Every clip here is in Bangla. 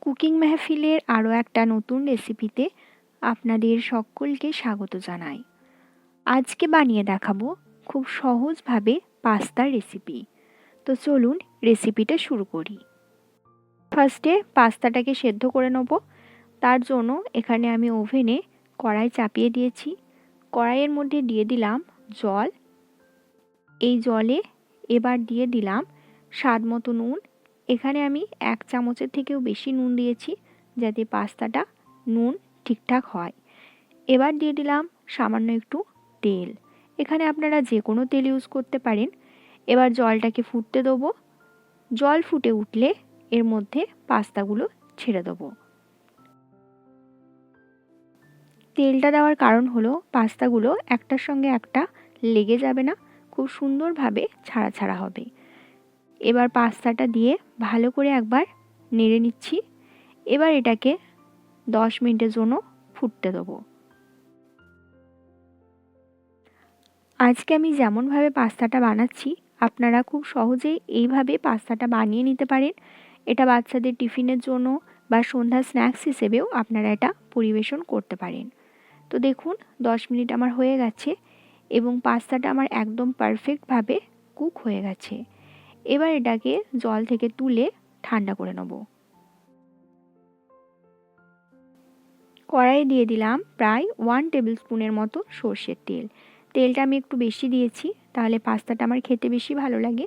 কুকিং মেহফিলের আরও একটা নতুন রেসিপিতে আপনাদের সকলকে স্বাগত জানাই। আজকে বানিয়ে দেখাবো খুব সহজভাবে পাস্তার রেসিপি। তো চলুন রেসিপিটা শুরু করি। ফার্স্টে পাস্তাটাকে সেদ্ধ করে নেব। তার জন্য এখানে আমি ওভেনে কড়াই চাপিয়ে দিয়েছি। কড়াইয়ের মধ্যে দিয়ে দিলাম জল। এই জলে এবার দিয়ে দিলাম স্বাদ মতো নুন। এখানে আমি 1 চামচের থেকেও বেশি নুন দিয়েছি, যাতে পাস্তাটা নুন ঠিকঠাক হয়। এবার দিয়ে দিলাম সামান্য একটু তেল। এখানে আপনারা যে কোনো তেল ইউজ করতে পারেন। এবার জলটাকে ফুটতে দেবো। জল ফুটে উঠলে এর মধ্যে পাস্তাগুলো ছেড়ে দেবো। তেলটা দেওয়ার কারণ হলো পাস্তাগুলো একটার সঙ্গে একটা লেগে যাবে না, খুব সুন্দরভাবে ছাড়া ছাড়া হবে। এবার পাস্তাটা দিয়ে ভালো করে একবার নেড়ে নিচ্ছি। এবার এটাকে 10 মিনিটের জন্য ফুটতে দেবো। আজকে আমি যেমনভাবে পাস্তাটা বানাচ্ছি, আপনারা খুব সহজেই এইভাবে পাস্তাটা বানিয়ে নিতে পারেন। এটা বাচ্চাদের টিফিনের জন্য বা সন্ধ্যা স্ন্যাক্স হিসেবেও আপনারা এটা পরিবেশন করতে পারেন। তো দেখুন 10 মিনিট আমার হয়ে গেছে এবং পাস্তাটা আমার একদম পারফেক্টভাবে কুক হয়ে গেছে। এবার এটাকে জল থেকে তুলে ঠান্ডা করে নেব। কড়াইয়ে দিয়ে দিলাম প্রায় 1 টেবিল স্পুনের মতো সর্ষের তেল। তেলটা আমি একটু বেশি দিয়েছি, তাহলে পাস্তাটা আমার খেতে বেশি ভালো লাগে।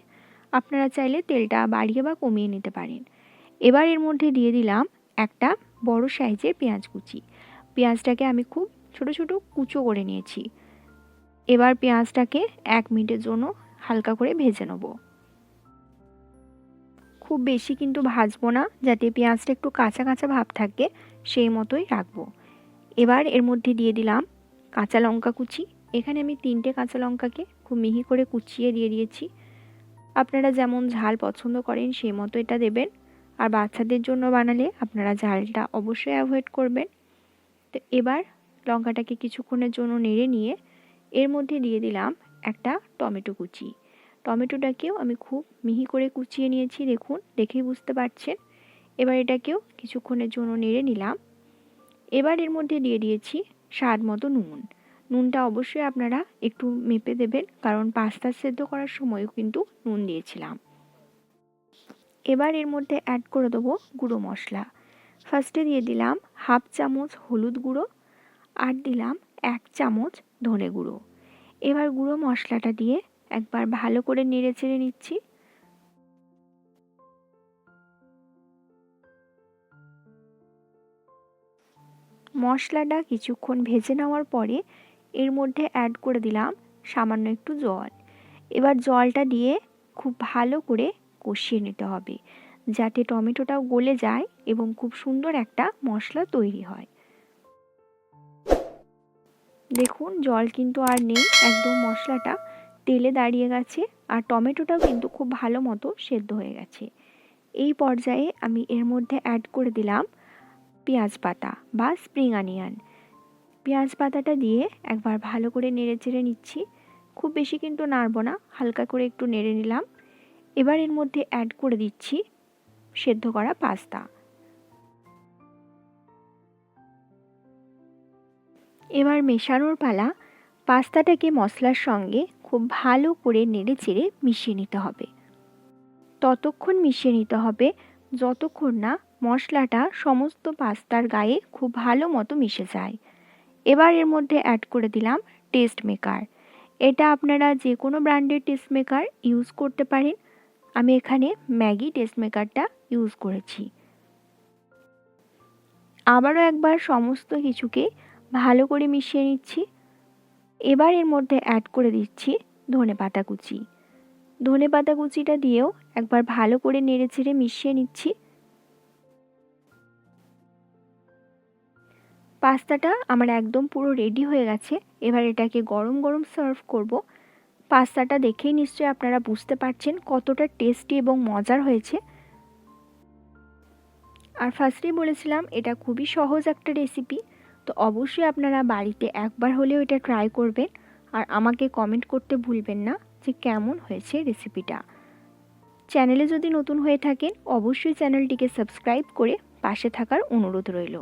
আপনারা চাইলে তেলটা বাড়িয়ে বা কমিয়ে নিতে পারেন। এবার এর মধ্যে দিয়ে দিলাম একটা বড় সাইজের পেঁয়াজ কুচি। পেঁয়াজটাকে আমি খুব ছোট ছোট কুচো করে নিয়েছি। এবার পেঁয়াজটাকে 1 মিনিটের জন্য হালকা করে ভেজে নেব। খুব বেশি কিন্তু ভাজবো না, যাতে পেঁয়াজটা একটু কাঁচা কাঁচা ভাব থাকে সেই মতোই রাখবো। এবার এর মধ্যে দিয়ে দিলাম কাঁচা লঙ্কা কুচি। এখানে আমি 3টে কাঁচা লঙ্কাকে খুব মিহি করে কুচিয়ে দিয়ে দিয়েছি। আপনারা যেমন ঝাল পছন্দ করেন সেই মতো এটা দেবেন। আর বাচ্চাদের জন্য বানালে আপনারা ঝালটা অবশ্যই অ্যাভয়েড করবেন। তো এবার লঙ্কাটাকে কিছুক্ষণের জন্য নেড়ে নিয়ে এর মধ্যে দিয়ে দিলাম একটা টমেটো কুচি। টমেটোটাকেও আমি খুব মিহি করে কুচিয়ে নিয়েছি, দেখুন, দেখেই বুঝতে পারছেন। এবার এটাকেও কিছুক্ষণের জন্য নেড়ে নিলাম। এবার এর মধ্যে দিয়ে দিয়েছি স্বাদ মতো নুন। নুনটা অবশ্যই আপনারা একটু মেপে দেবেন, কারণ পাস্তা সেদ্ধ করার সময়ও কিন্তু নুন দিয়েছিলাম। এবার এর মধ্যে অ্যাড করে দেবো গুঁড়ো মশলা। ফার্স্টে দিয়ে দিলাম 1/2 চামচ হলুদ গুঁড়ো আর দিলাম 1 চামচ ধনে গুঁড়ো। এবার গুঁড়ো মশলাটা দিয়ে একবার ভালো করে নেড়ে চেড়ে নিচ্ছি। মশলাটা কিছুক্ষণ ভেজে নেওয়ার পরে এর মধ্যে অ্যাড করে দিলাম সামান্য একটু জল। এবার জলটা দিয়ে খুব ভালো করে কষিয়ে নিতে হবে, যাতে টমেটোটাও গলে যায় এবং খুব সুন্দর একটা মশলা তৈরি হয়। দেখুন জল কিন্তু আর নেই, একদম মশলাটা তেলে দাঁড়িয়ে গেছে আর টমেটোটাও কিন্তু খুব ভালো মতো সেদ্ধ হয়ে গেছে। এই পর্যায়ে আমি এর মধ্যে অ্যাড করে দিলাম পেঁয়াজ পাতা বা স্প্রিং অনিয়ন। পেঁয়াজ পাতাটা দিয়ে একবার ভালো করে নেড়ে চেড়ে নিচ্ছি। খুব বেশি কিন্তু নাড়ব না, হালকা করে একটু নেড়ে নিলাম। এবার এর মধ্যে অ্যাড করে দিচ্ছি সেদ্ধ করা পাস্তা। এবার মেশানোর পালা। পাস্তাটাকে মশলার সঙ্গে খুব ভালো করে নেড়ে চেড়ে মিশিয়ে নিতে হবে। ততক্ষণ মিশিয়ে নিতে হবে যতক্ষণ না মশলাটা সমস্ত পাস্তার গায়ে খুব ভালো মতো মিশে যায়। এবার এর মধ্যে অ্যাড করে দিলাম টেস্ট মেকার। এটা আপনারা যে কোনো ব্র্যান্ডের টেস্ট মেকার ইউজ করতে পারেন। আমি এখানে ম্যাগি টেস্ট মেকারটা ইউজ করেছি। আবারও একবার সমস্ত কিছুকে ভালো করে মিশিয়ে নিচ্ছি। এবার এর মধ্যে অ্যাড করে দিচ্ছি ধনেপাতা কুচি। ধনেপাতা কুচিটা দিয়েও একবার ভালো করে নেড়ে চেড়ে মিশিয়ে নিচ্ছি। পাস্তাটা আমার একদম পুরো রেডি হয়ে গেছে। এবার এটাকে গরম গরম সার্ভ করব। পাস্তাটা দেখেই নিশ্চয়ই আপনারা বুঝতে পারছেন কতটা টেস্টি এবং মজার হয়েছে। আর ফার্স্টেই বলেছিলাম এটা খুবই সহজ একটা রেসিপি। তো অবশ্যই আপনারা বাড়িতে একবার হলেও এটা ট্রাই করবেন আর আমাকে কমেন্ট করতে ভুলবেন না যে কেমন হয়েছে রেসিপিটা। চ্যানেলে যদি নতুন হয়ে থাকেন অবশ্যই চ্যানেলটিকে সাবস্ক্রাইব করে পাশে থাকার অনুরোধ রইল।